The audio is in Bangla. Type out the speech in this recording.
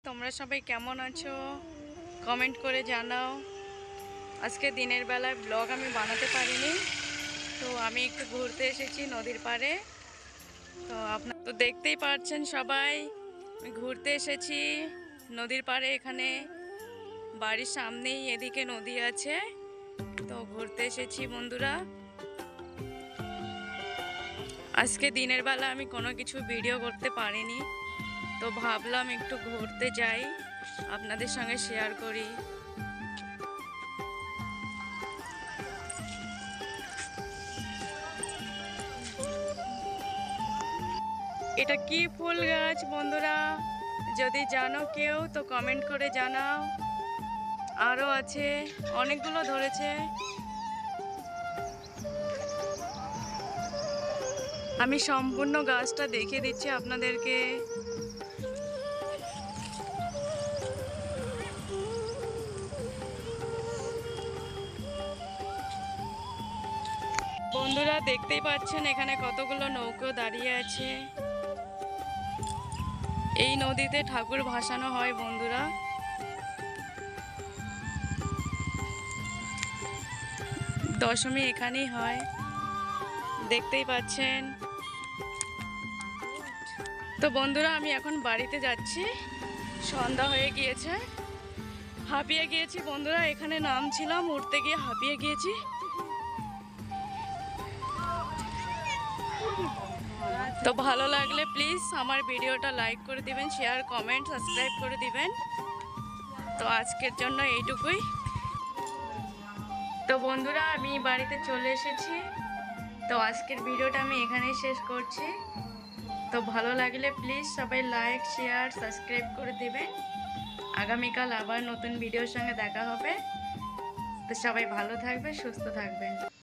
তোমরা সবাই কেমন আছো কমেন্ট করে জানাও। আজকে দিনের বেলায় ব্লগ আমি বানাতে পারিনি, তো আমি একটু ঘুরতে এসেছি নদীর পাড়ে। তো আপনারা তো দেখতেই পাচ্ছেন সবাই, আমি ঘুরতে এসেছি নদীর পাড়ে। এখানে বাড়ির সামনেই এদিকে নদী আছে, তো ঘুরতে এসেছি বন্ধুরা। আজকে দিনের বেলা আমি কোনো কিছু ভিডিও করতে পারিনি, তো ভাবলাম একটু ঘুরতে যাই, আপনাদের সঙ্গে শেয়ার করি। এটা কি ফুল গাছ বন্ধুরা? যদি জানো কেউ তো কমেন্ট করে জানাও। আরও আছে, অনেকগুলো ধরেছে। আমি সম্পূর্ণ গাছটা দেখিয়ে দিচ্ছি আপনাদেরকে। বন্ধুরা দেখতেই পাচ্ছেন এখানে কতগুলো নৌকো দাঁড়িয়ে আছে। এই নদীতে ঠাকুর ভাসানো হয় বন্ধুরা। দশমী এখানেই হয়, দেখতেই পাচ্ছেন। তো বন্ধুরা আমি এখন বাড়িতে যাচ্ছি, সন্ধ্যা হয়ে গিয়েছে। হাঁপিয়ে গিয়েছি বন্ধুরা, এখানে নামছিলাম, উঠতে গিয়ে হাঁপিয়ে গিয়েছি। তো ভালো লাগলে প্লিজ আমার ভিডিওটা লাইক করে দিবেন, শেয়ার কমেন্ট সাবস্ক্রাইব করে দিবেন। তো আজকের জন্য এইটুকুই। তো বন্ধুরা আমি বাড়িতে চলে এসেছি, তো আজকের ভিডিওটা আমি এখানেই শেষ করছি। তো ভালো লাগলে প্লিজ সবাই লাইক শেয়ার সাবস্ক্রাইব করে দেবেন। আগামীকাল আবার নতুন ভিডিওর সঙ্গে দেখা হবে। তো সবাই ভালো থাকবে, সুস্থ থাকবেন।